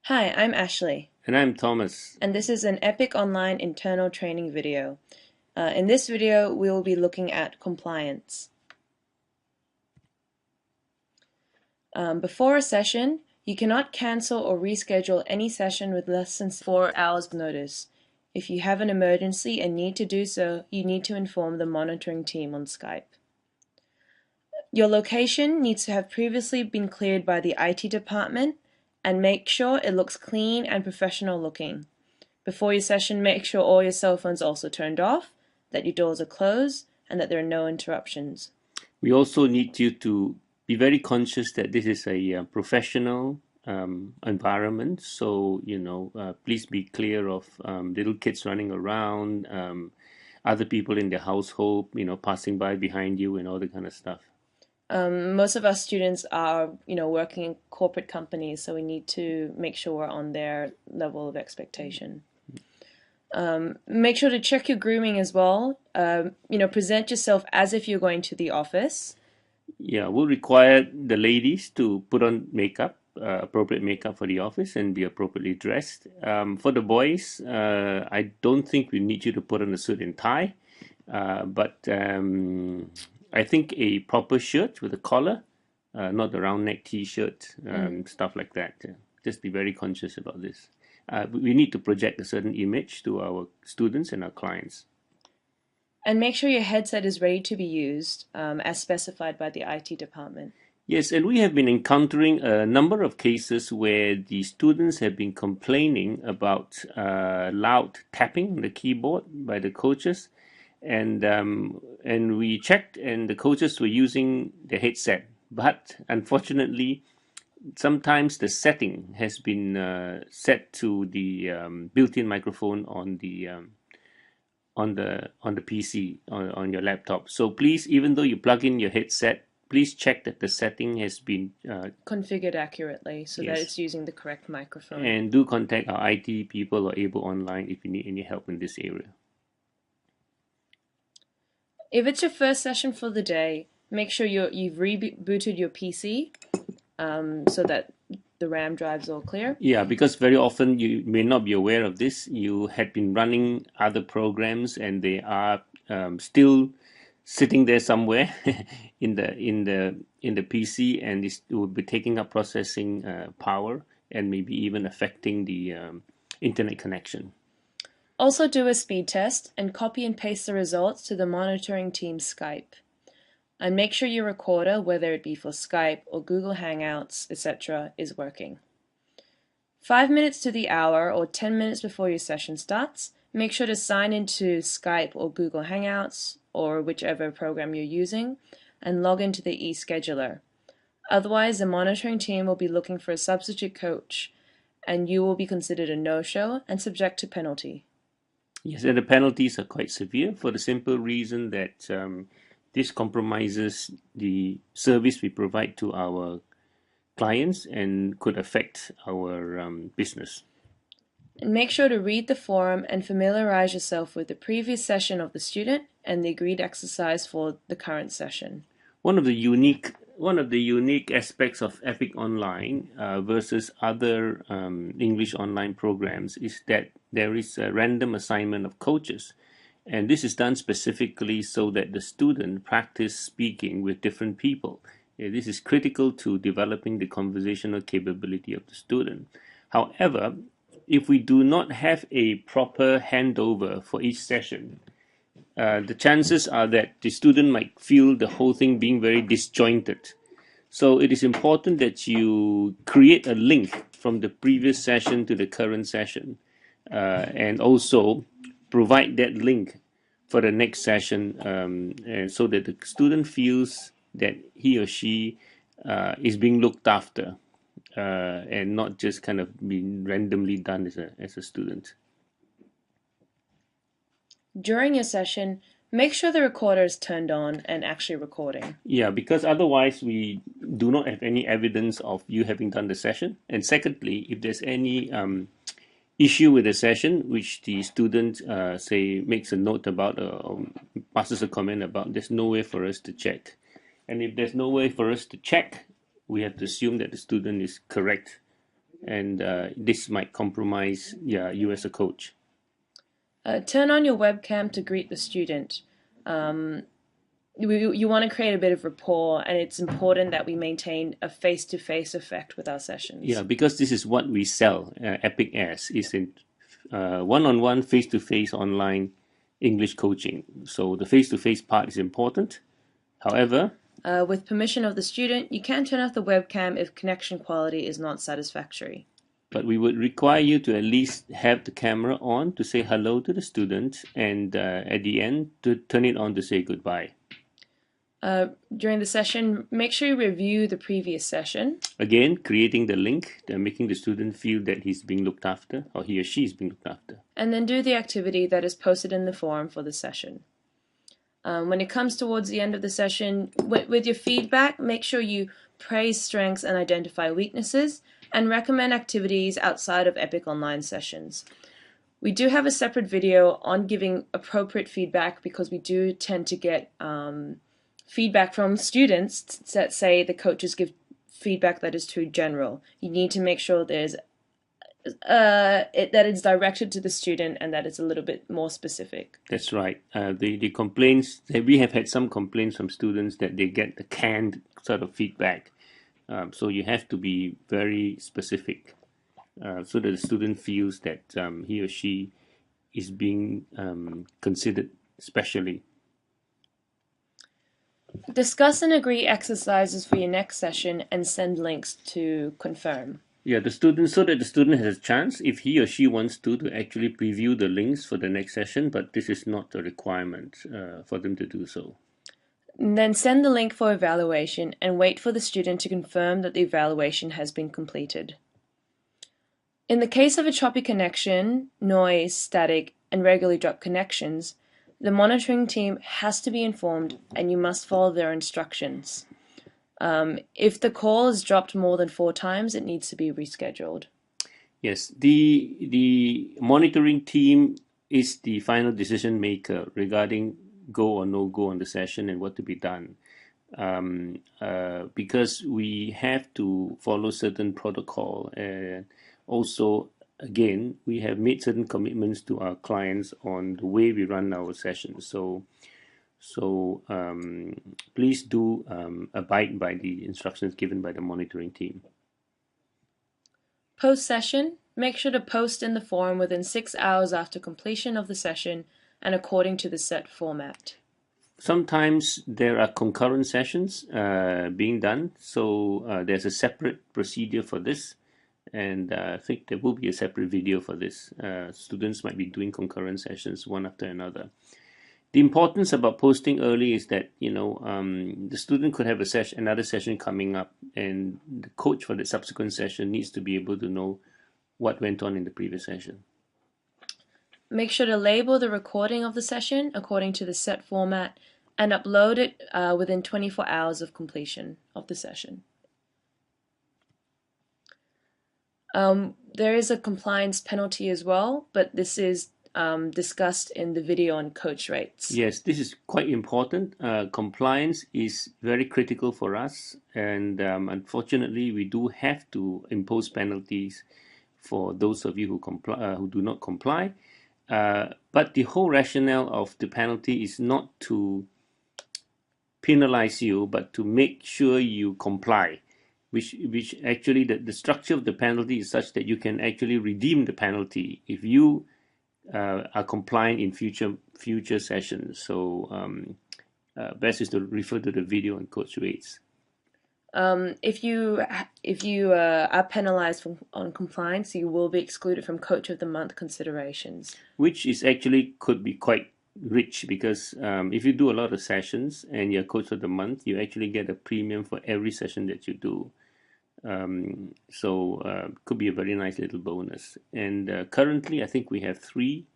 Hi, I'm Ashley, And I'm Thomas. and this is an EPiC Online internal training video. In this video, we will be looking at compliance. Before a session, you cannot cancel or reschedule any session with less than 4 hours notice. If you have an emergency and need to do so, you need to inform the monitoring team on Skype. Your location needs to have previously been cleared by the IT department, and make sure it looks clean and professional looking. Before your session, make sure all your cell phones are also turned off, that your doors are closed, and that there are no interruptions. We also need you to be very conscious that this is a professional environment. So, please be clear of little kids running around, other people in the household, passing by behind you and all that kind of stuff. Most of our students are, working in corporate companies, so we need to make sure we're on their level of expectation. Make sure to check your grooming as well. Present yourself as if you're going to the office. Yeah, we'll require the ladies to put on makeup, appropriate makeup for the office and be appropriately dressed. For the boys, I don't think we need you to put on a suit and tie, but I think a proper shirt with a collar, not a round neck t-shirt, stuff like that. Just be very conscious about this. We need to project a certain image to our students and our clients. And make sure your headset is ready to be used as specified by the IT department. Yes, and we have been encountering a number of cases where the students have been complaining about loud tapping on the keyboard by the coaches, and we checked, and the coaches were using the headset, but unfortunately, sometimes the setting has been set to the built-in microphone on the PC on your laptop. So please, even though you plug in your headset, please check that the setting has been configured accurately so that yes, it's using the correct microphone. and do contact our IT people or Able Online if you need any help in this area. If it's your first session for the day, make sure you've rebooted your PC so that the RAM drives all clear. Yeah, because very often you may not be aware of this. You had been running other programs and they are still sitting there somewhere in the PC, and it will be taking up processing power and maybe even affecting the internet connection. Also do a speed test and copy and paste the results to the monitoring team's Skype. And make sure your recorder, whether it be for Skype or Google Hangouts, etc., is working. 5 minutes to the hour or 10 minutes before your session starts, make sure to sign into Skype or Google Hangouts or whichever program you're using and log into the e-scheduler. Otherwise, the monitoring team will be looking for a substitute coach and you will be considered a no-show and subject to penalty. Yes, and the penalties are quite severe for the simple reason that this compromises the service we provide to our clients and could affect our business. And make sure to read the forum and familiarize yourself with the previous session of the student and the agreed exercise for the current session. One of the unique aspects of EPiC Online versus other English online programs is that there is a random assignment of coaches, and this is done specifically so that the student practice speaking with different people. This is critical to developing the conversational capability of the student. However, if we do not have a proper handover for each session, the chances are that the student might feel the whole thing being very disjointed. So it is important that you create a link from the previous session to the current session, and also provide that link for the next session, and so that the student feels that he or she is being looked after, and not just kind of being randomly done as a student. During your session, make sure the recorder is turned on and actually recording. Yeah, because otherwise we do not have any evidence of you having done the session. And secondly, if there's any issue with the session, which the student say makes a note about or passes a comment about, there's no way for us to check. And if there's no way for us to check, we have to assume that the student is correct and this might compromise you as a coach. Turn on your webcam to greet the student. You want to create a bit of rapport, and it's important that we maintain a face-to-face effect with our sessions. Yeah, because this is what we sell EPiC as, is in one-on-one, face-to-face online English coaching. So the face-to-face part is important. However, with permission of the student, you can turn off the webcam if connection quality is not satisfactory. but we would require you to at least have the camera on to say hello to the student, and at the end to turn it on to say goodbye. During the session, make sure you review the previous session. Again, creating the link, making the student feel that he's being looked after, or he or she is being looked after. And then do the activity that is posted in the forum for the session. When it comes towards the end of the session, with your feedback, make sure you praise strengths and identify weaknesses, and recommend activities outside of EPiC Online sessions. We do have a separate video on giving appropriate feedback, because we do tend to get feedback from students that say the coaches give feedback that is too general. You need to make sure there's that it's directed to the student and that it's a little bit more specific. That's right. The complaints, we have had some complaints from students that they get the canned sort of feedback. So you have to be very specific so that the student feels that he or she is being considered specially. Discuss and agree exercises for your next session and send links to confirm. Yeah, so that the student has a chance, if he or she wants to actually preview the links for the next session, but this is not a requirement for them to do so. And then send the link for evaluation and wait for the student to confirm that the evaluation has been completed. In the case of a choppy connection, noise, static, and regularly dropped connections, the monitoring team has to be informed and you must follow their instructions. If the call is dropped more than 4 times, it needs to be rescheduled. Yes, the monitoring team is the final decision maker regarding go or no go on the session and what to be done. Because we have to follow certain protocol, and also, again, we have made certain commitments to our clients on the way we run our sessions. So please do abide by the instructions given by the monitoring team. Post-session, make sure to post in the forum within 6 hours after completion of the session and according to the set format. Sometimes there are concurrent sessions being done, so there's a separate procedure for this, and I think there will be a separate video for this. Students might be doing concurrent sessions one after another. The importance about posting early is that the student could have another session coming up, and the coach for the subsequent session needs to be able to know what went on in the previous session. Make sure to label the recording of the session according to the set format and upload it within 24 hours of completion of the session. There is a compliance penalty as well, but this is discussed in the video on coach rates. Yes, this is quite important. Compliance is very critical for us, and unfortunately we do have to impose penalties for those of you who do not comply. But the whole rationale of the penalty is not to penalize you, but to make sure you comply, which actually the structure of the penalty is such that you can actually redeem the penalty if you are compliant in future sessions. So best is to refer to the video on coach rates. If you are penalized on compliance, you will be excluded from Coach of the Month considerations. Which is actually could be quite rich, because if you do a lot of sessions and you're Coach of the Month, you actually get a premium for every session that you do. Could be a very nice little bonus. And currently, I think we have 3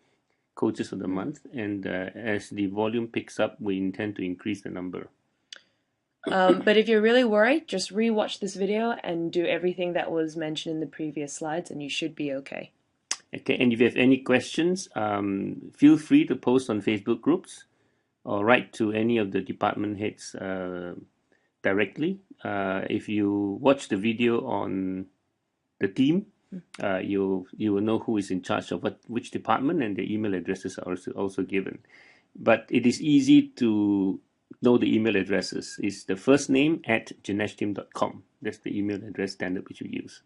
Coaches of the Month, and as the volume picks up, we intend to increase the number. But if you're really worried, just re-watch this video and do everything that was mentioned in the previous slides, and you should be okay. Okay, and if you have any questions, feel free to post on Facebook groups or write to any of the department heads directly. If you watch the video on the team, you will know who is in charge of which department, and the email addresses are also given. But it is easy to know the email addresses. It's the first name at janeshteam.com. That's the email address standard which we use.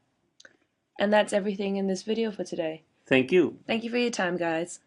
And that's everything in this video for today. Thank you. Thank you for your time, guys.